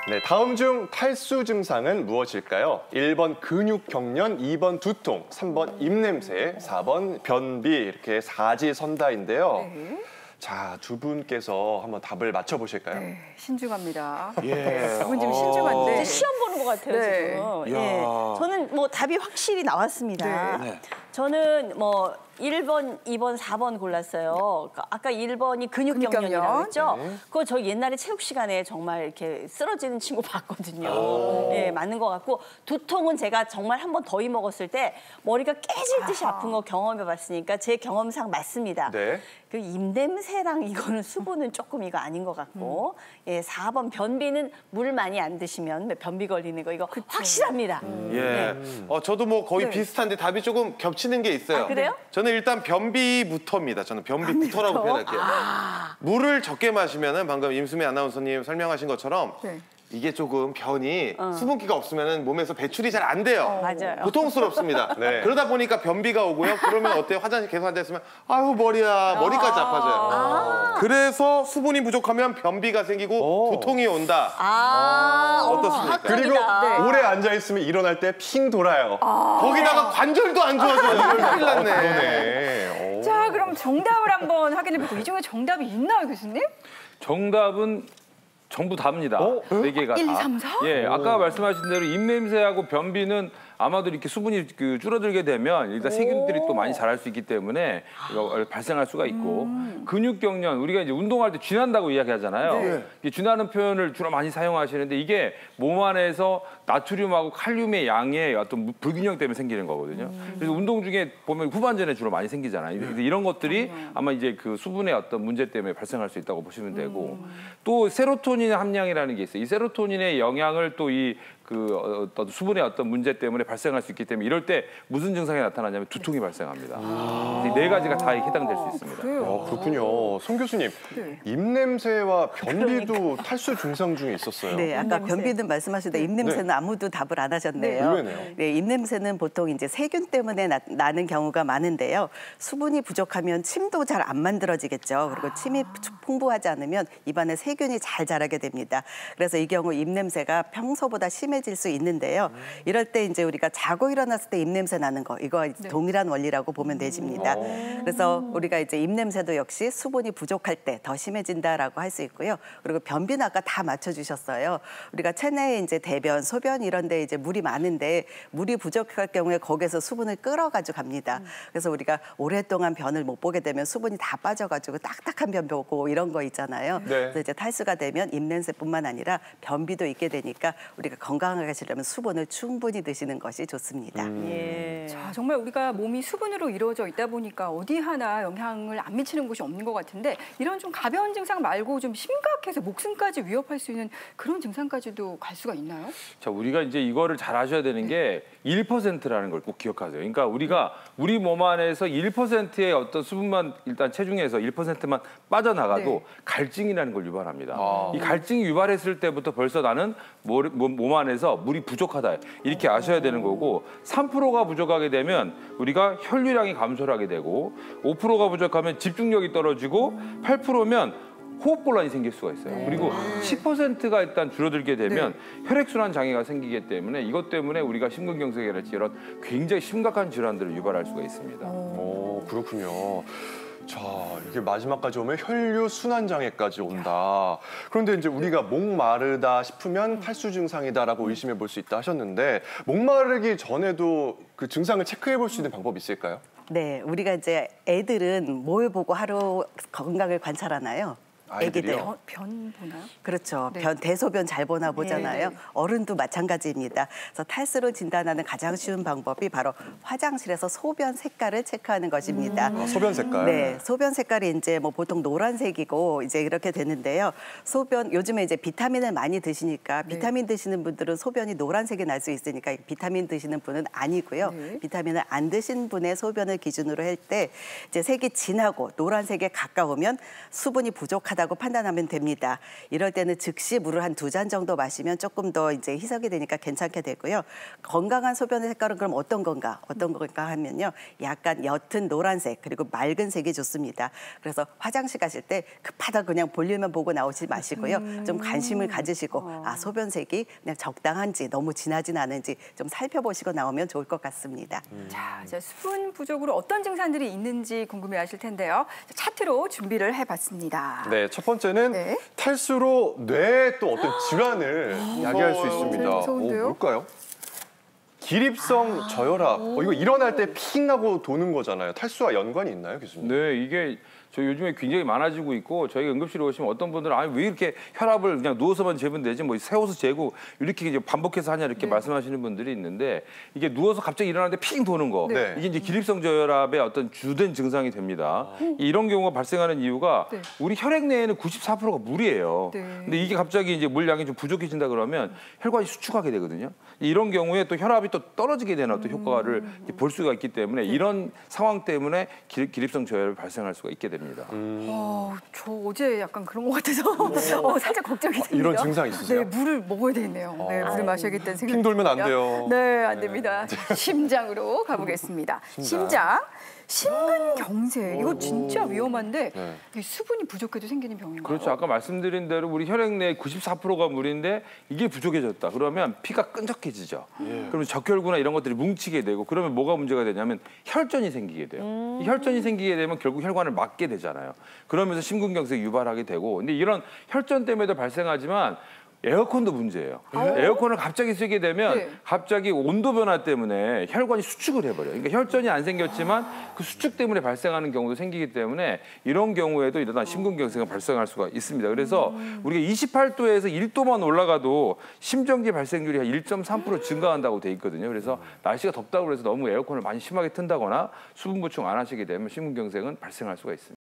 네, 다음 중 탈수 증상은 무엇일까요? 1번 근육 경련, 2번 두통, 3번 입냄새, 4번 변비 이렇게 사지선다인데요. 네. 자, 두 분께서 한번 답을 맞춰보실까요? 네, 신중합니다. 예. 두 분 좀 신중한데. 진짜 시험 보는 것 같아요, 네. 지금. 예. 저는 뭐 답이 확실히 나왔습니다. 네. 저는 뭐 1번, 2번, 4번 골랐어요. 아까 1번이 근육경련이라고 했죠? 네. 그거 저 옛날에 체육 시간에 정말 이렇게 쓰러지는 친구 봤거든요. 예, 맞는 것 같고 두통은 제가 정말 한 번 더위 먹었을 때 머리가 깨질 듯이 아픈 거 경험해봤으니까 제 경험상 맞습니다. 네. 그 입냄새랑 이거는 수분은 조금 이거 아닌 것 같고 예, 4번 변비는 물 많이 안 드시면 변비 걸리는 거 이거 확실합니다. 예. 저도 뭐 거의 네. 비슷한데 답이 조금 겹치는 게 있어요. 아, 그래요? 저는 일단 변비부터입니다. 저는 변비부터라고 표현할게요. 물을 적게 마시면은 방금 임수미 아나운서님 설명하신 것처럼 네. 이게 조금 변이 수분기가 없으면 몸에서 배출이 잘 안 돼요. 맞아요. 고통스럽습니다. 네. 그러다 보니까 변비가 오고요. 그러면 어때요? 화장실 계속 앉아있으면 아유 머리야 머리까지 아파져요. 그래서 수분이 부족하면 변비가 생기고 두통이 온다. 어떻습니까? 그리고 네. 오래 앉아있으면 일어날 때 핑 돌아요. 거기다가 관절도 안 좋아져요. 큰일 났네. 그러네. 자, 그럼 정답을 한번 확인해보고 이 중에 정답이 있나요, 교수님? 정답은 전부 답니다. 네 개가 1, 2, 다. 3, 4? 예, 아까 말씀하신 대로 입냄새하고 변비는 아마도 이렇게 수분이 줄어들게 되면 일단 세균들이 또 많이 자랄 수 있기 때문에 이거 발생할 수가 있고 근육 경련 우리가 이제 운동할 때 쥐난다고 이야기하잖아요. 이 쥐나는 표현을 주로 많이 사용하시는데 이게 몸 안에서 나트륨하고 칼륨의 양의 어떤 불균형 때문에 생기는 거거든요. 그래서 운동 중에 보면 후반전에 주로 많이 생기잖아요. 그래서 이런 것들이 아마 이제 그 수분의 어떤 문제 때문에 발생할 수 있다고 보시면 되고 또 세로토닌 함량이라는 게 있어요. 이 세로토닌의 영향을 또 이 어떤 수분의 어떤 문제 때문에 발생할 수 있기 때문에 이럴 때 무슨 증상이 나타나냐면 두통이 발생합니다. 이 네 가지가 다 해당될 수 있습니다. 그래요. 그렇군요. 송 교수님, 네. 입냄새와 변비도 탈수 증상 중에 있었어요. 네, 아까 변비는 말씀하셨는데 입냄새는 아무도 답을 안 하셨네요. 의외네요. 네, 입냄새는 보통 이제 세균 때문에 나는 경우가 많은데요. 수분이 부족하면 침도 잘 안 만들어지겠죠. 그리고 침이 풍부하지 않으면 입안에 세균이 잘 자라게 됩니다. 그래서 이 경우 입냄새가 평소보다 심해질 수 있는데요. 이럴 때 이제 우리가 자고 일어났을 때 입냄새 나는 거 이거 동일한 원리라고 보면 되십니다. 그래서 우리가 이제 입냄새도 역시 수분이 부족할 때 더 심해진다라고 할 수 있고요. 그리고 변비는 아까 다 맞춰주셨어요. 우리가 체내에 이제 대변, 소변 이런 데 이제 물이 많은데 물이 부족할 경우에 거기에서 수분을 끌어가지고 갑니다. 그래서 우리가 오랫동안 변을 못 보게 되면 수분이 다 빠져가지고 딱딱한 변 보고 이런 거 있잖아요. 네. 그래서 이제 탈수가 되면 입냄새뿐만 아니라 변비도 있게 되니까 우리가 건강하게 하시려면 수분을 충분히 드시는 것이 좋습니다. 예. 자, 정말 우리가 몸이 수분으로 이루어져 있다 보니까 어디 하나 영향을 안 미치는 곳이 없는 것 같은데 이런 좀 가벼운 증상 말고 좀 심각해서 목숨까지 위협할 수 있는 그런 증상까지도 갈 수가 있나요? 자, 우리가 이제 이거를 잘 아셔야 되는 게 1%라는 걸 꼭 기억하세요. 그러니까 우리가 우리 몸 안에서 1%의 어떤 수분만 일단 체중에서 1%만 빠져나가도 갈증이라는 걸 유발합니다. 이 갈증이 유발했을 때부터 벌써 나는 몸 안에서 물이 부족하다 이렇게 아셔야 되는 거고 3%가 부족하게 되면 우리가 혈류량이 감소를 하게 되고 5%가 부족하면 집중력이 떨어지고 8%면 호흡곤란이 생길 수가 있어요. 그리고 10%가 일단 줄어들게 되면 혈액순환 장애가 생기기 때문에 이것 때문에 우리가 심근경색이랄지 이런 굉장히 심각한 질환들을 유발할 수가 있습니다. 오, 그렇군요. 자, 이게 마지막까지 오면 혈류 순환 장애까지 온다. 그런데 이제 우리가 목마르다 싶으면 탈수 증상이다라고 의심해 볼 수 있다 하셨는데 목마르기 전에도 그 증상을 체크해 볼 수 있는 방법이 있을까요? 네, 우리가 이제 애들은 뭘 보고 하루 건강을 관찰하나요? 아이들이요? 변 보나요? 그렇죠. 네. 대소변 잘 보나 보잖아요. 네. 어른도 마찬가지입니다. 그래서 탈수를 진단하는 가장 쉬운 방법이 바로 화장실에서 소변 색깔을 체크하는 것입니다. 아, 소변 색깔. 네, 소변 색깔이 이제 뭐 보통 노란색이고 이제 이렇게 되는데요. 소변 요즘에 이제 비타민을 많이 드시니까 비타민 드시는 분들은 소변이 노란색이 날 수 있으니까 비타민 드시는 분은 아니고요. 비타민을 안 드신 분의 소변을 기준으로 할 때 이제 색이 진하고 노란색에 가까우면 수분이 부족하다. 부족하다고 판단하면 됩니다. 이럴 때는 즉시 물을 한 2잔 정도 마시면 조금 더 이제 희석이 되니까 괜찮게 되고요. 건강한 소변의 색깔은 그럼 어떤 건가 하면요. 약간 옅은 노란색 그리고 맑은 색이 좋습니다. 그래서 화장실 가실 때 급하다 그냥 볼일만 보고 나오지 마시고요. 좀 관심을 가지시고 소변색이 그냥 적당한지 너무 진하진 않은지 좀 살펴보시고 나오면 좋을 것 같습니다. 자, 이제 수분 부족으로 어떤 증상들이 있는지 궁금해하실 텐데요. 차트로 준비를 해봤습니다. 네, 첫 번째는 네. 탈수로 뇌에 또 어떤 질환을 야기할 수 있습니다. 무서운데요? 뭘까요? 기립성 저혈압. 이거 일어날 때 핑 하고 도는 거잖아요. 탈수와 연관이 있나요, 교수님? 네, 이게 저 요즘에 굉장히 많아지고 있고 저희가 응급실에 오시면 어떤 분들은 아니 왜 이렇게 혈압을 그냥 누워서만 재면 되지 뭐 세워서 재고 이렇게 이제 반복해서 하냐 이렇게 말씀하시는 분들이 있는데 이게 누워서 갑자기 일어나는데 핑 도는 거 네. 이게 이제 기립성 저혈압의 어떤 주된 증상이 됩니다. 이런 경우가 발생하는 이유가 네. 우리 혈액 내에는 94%가 물이에요. 네. 근데 이게 갑자기 이제 물량이 좀 부족해진다 그러면 혈관이 수축하게 되거든요. 이런 경우에 또 혈압이 또 떨어지게 되는 어떤 효과를 볼 수가 있기 때문에 이런 상황 때문에 기립성 저혈압이 발생할 수가 있게 됩니다. 저 어제 약간 그런 것 같아서 살짝 걱정이 됩니다. 이런 증상 있으세요? 네, 물을 먹어야 되겠네요. 네, 물을 마셔야겠다는 생각이 핑 돌면 안 듭니다. 돼요. 네, 안 됩니다. 심장으로 가보겠습니다. 심장. 심근경색. 이거 진짜 위험한데 네. 이게 수분이 부족해도 생기는 병인가요? 그렇죠. 아까 말씀드린 대로 우리 혈액 내 94%가 물인데 이게 부족해졌다. 그러면 피가 끈적해지죠. 그러면 적혈구나 이런 것들이 뭉치게 되고 그러면 뭐가 문제가 되냐면 혈전이 생기게 돼요. 이 혈전이 생기게 되면 결국 혈관을 막게 되잖아요. 그러면서 심근경색이 유발하게 되고 근데 이런 혈전 때문에도 발생하지만 에어컨도 문제예요. 에어컨을 갑자기 쓰게 되면 네. 갑자기 온도 변화 때문에 혈관이 수축을 해버려요. 그러니까 혈전이 안 생겼지만 그 수축 때문에 발생하는 경우도 생기기 때문에 이런 경우에도 일어난 심근경색이 발생할 수가 있습니다. 그래서 우리가 28도에서 1도만 올라가도 심정지 발생률이 한 1.3% 증가한다고 돼 있거든요. 그래서 날씨가 덥다고 해서 너무 에어컨을 많이 심하게 튼다거나 수분 보충 안 하시게 되면 심근경색은 발생할 수가 있습니다.